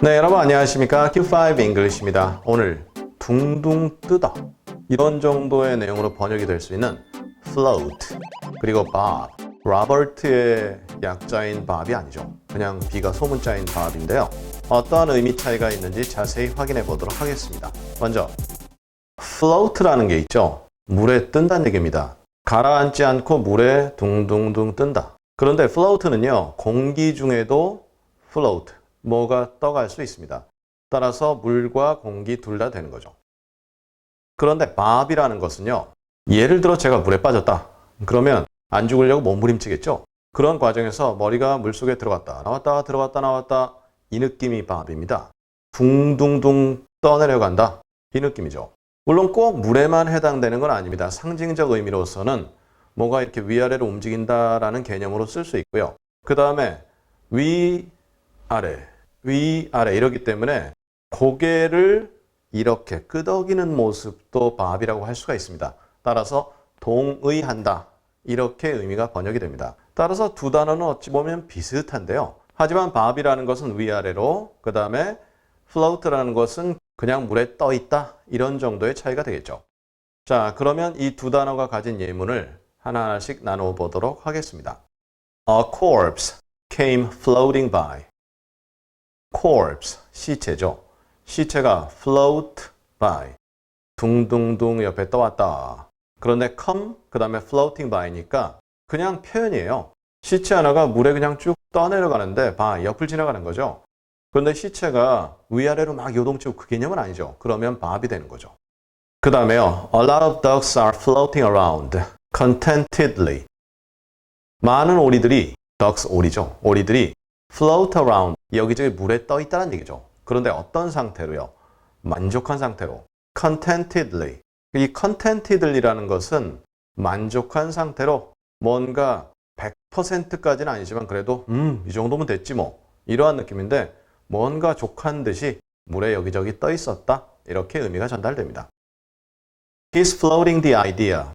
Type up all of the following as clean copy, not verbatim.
네, 여러분 안녕하십니까? Q5 English입니다. 오늘 둥둥 뜨다 이런 정도의 내용으로 번역이 될 수 있는 float 그리고 bob, 로버트의 약자인 bob이 아니죠. 그냥 B가 소문자인 bob인데요. 어떠한 의미 차이가 있는지 자세히 확인해 보도록 하겠습니다. 먼저 float라는 게 있죠. 물에 뜬다는 얘기입니다. 가라앉지 않고 물에 둥둥둥 뜬다. 그런데 float는요, 공기 중에도 float, 뭐가 떠갈 수 있습니다. 따라서 물과 공기 둘 다 되는 거죠. 그런데 bob이라는 것은요, 예를 들어 제가 물에 빠졌다. 그러면 안 죽으려고 몸부림치겠죠. 그런 과정에서 머리가 물속에 들어갔다 나왔다 들어갔다 나왔다, 이 느낌이 bob입니다. 둥둥둥 떠내려간다, 이 느낌이죠. 물론 꼭 물에만 해당되는 건 아닙니다. 상징적 의미로서는 뭐가 이렇게 위아래로 움직인다라는 개념으로 쓸 수 있고요. 그 다음에 위아래 이러기 때문에 고개를 이렇게 끄덕이는 모습도 bob이라고 할 수가 있습니다. 따라서 동의한다, 이렇게 의미가 번역이 됩니다. 따라서 두 단어는 어찌 보면 비슷한데요. 하지만 bob이라는 것은 위아래로, 그 다음에 float라는 것은 그냥 물에 떠 있다, 이런 정도의 차이가 되겠죠. 자, 그러면 이 두 단어가 가진 예문을 하나하나씩 나눠보도록 하겠습니다. A corpse came floating by. corpse, 시체죠. 시체가 float by, 둥둥둥 옆에 떠왔다. 그런데 come, 그 다음에 floating by니까 그냥 표현이에요. 시체 하나가 물에 그냥 쭉 떠내려가는데 by, 옆을 지나가는 거죠. 그런데 시체가 위아래로 막 요동치고 그 개념은 아니죠. 그러면 bob이 되는 거죠. 그 다음에요. A lot of ducks are floating around contentedly. 많은 오리들이, ducks 오리죠. 오리들이 float around, 여기저기 물에 떠 있다는 얘기죠. 그런데 어떤 상태로요? 만족한 상태로. contentedly. 이 contentedly라는 것은 만족한 상태로, 뭔가 100%까지는 아니지만 그래도 이 정도면 됐지 뭐, 이러한 느낌인데 뭔가 족한 듯이 물에 여기저기 떠 있었다, 이렇게 의미가 전달됩니다. He's floating the idea.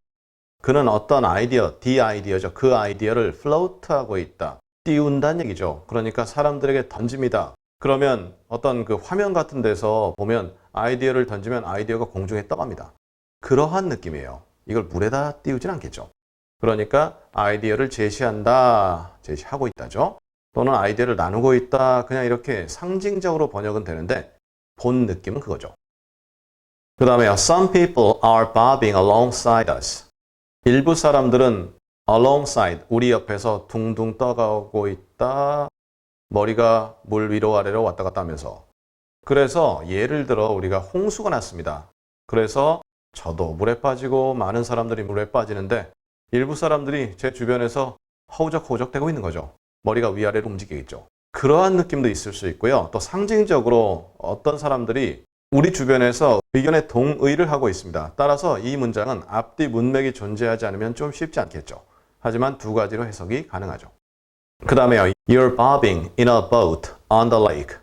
그는 어떤 아이디어, the idea죠. 그 아이디어를 float하고 있다, 띄운다는 얘기죠. 그러니까 사람들에게 던집니다. 그러면 어떤 그 화면 같은 데서 보면 아이디어를 던지면 아이디어가 공중에 떠갑니다. 그러한 느낌이에요. 이걸 물에다 띄우진 않겠죠. 그러니까 아이디어를 제시한다, 제시하고 있다죠. 또는 아이디어를 나누고 있다, 그냥 이렇게 상징적으로 번역은 되는데 본 느낌은 그거죠. 그 다음에 Some people are bobbing alongside us. 일부 사람들은 alongside, 우리 옆에서 둥둥 떠가고 있다. 머리가 물 위로 아래로 왔다 갔다 하면서. 그래서 예를 들어 우리가 홍수가 났습니다. 그래서 저도 물에 빠지고 많은 사람들이 물에 빠지는데 일부 사람들이 제 주변에서 허우적허우적 대고 있는 거죠. 머리가 위아래로 움직이겠죠. 그러한 느낌도 있을 수 있고요. 또 상징적으로 어떤 사람들이 우리 주변에서 의견에 동의를 하고 있습니다. 따라서 이 문장은 앞뒤 문맥이 존재하지 않으면 좀 쉽지 않겠죠. 하지만 두 가지로 해석이 가능하죠. 그 다음에요. You're bobbing in a boat on the lake.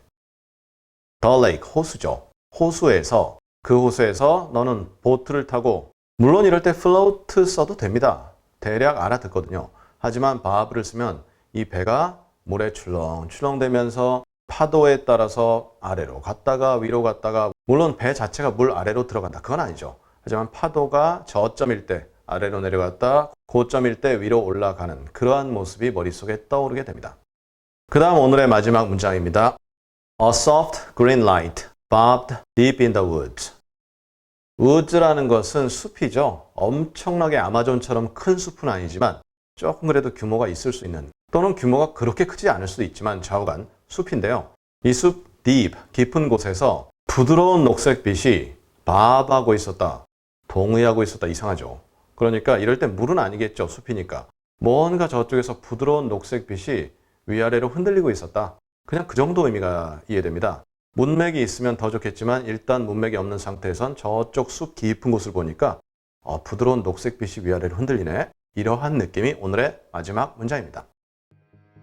The lake, 호수죠. 호수에서, 그 호수에서 너는 보트를 타고, 물론 이럴 때 float 써도 됩니다. 대략 알아듣거든요. 하지만 bob를 쓰면 이 배가 물에 출렁출렁대면서 파도에 따라서 아래로 갔다가 위로 갔다가, 물론 배 자체가 물 아래로 들어간다, 그건 아니죠. 하지만 파도가 저점일 때 아래로 내려갔다, 고점일 때 위로 올라가는 그러한 모습이 머릿속에 떠오르게 됩니다. 그 다음 오늘의 마지막 문장입니다. A soft green light bobbed deep in the woods. woods라는 것은 숲이죠. 엄청나게 아마존처럼 큰 숲은 아니지만 조금 그래도 규모가 있을 수 있는, 또는 규모가 그렇게 크지 않을 수도 있지만 좌우간 숲인데요. 이 숲 deep, 깊은 곳에서 부드러운 녹색빛이 bob하고 있었다, 동의하고 있었다, 이상하죠. 그러니까 이럴 때 물은 아니겠죠. 숲이니까. 뭔가 저쪽에서 부드러운 녹색빛이 위아래로 흔들리고 있었다. 그냥 그 정도 의미가 이해됩니다. 문맥이 있으면 더 좋겠지만 일단 문맥이 없는 상태에선 저쪽 숲 깊은 곳을 보니까 부드러운 녹색빛이 위아래로 흔들리네. 이러한 느낌이 오늘의 마지막 문장입니다.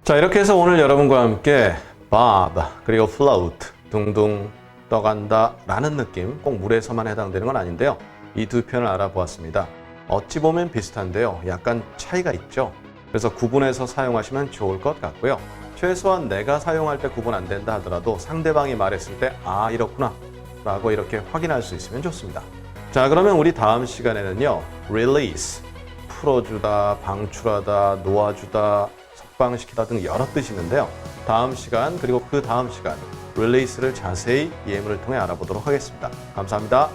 자, 이렇게 해서 오늘 여러분과 함께 bob 그리고 float, 둥둥 떠간다 라는 느낌, 꼭 물에서만 해당되는 건 아닌데요. 이 두 표현을 알아보았습니다. 어찌 보면 비슷한데요. 약간 차이가 있죠. 그래서 구분해서 사용하시면 좋을 것 같고요. 최소한 내가 사용할 때 구분 안 된다 하더라도 상대방이 말했을 때 아 이렇구나 라고 이렇게 확인할 수 있으면 좋습니다. 자, 그러면 우리 다음 시간에는요. release, 풀어주다, 방출하다, 놓아주다, 석방시키다 등 여러 뜻이 있는데요. 다음 시간 그리고 그 다음 시간 release를 자세히 예문을 통해 알아보도록 하겠습니다. 감사합니다.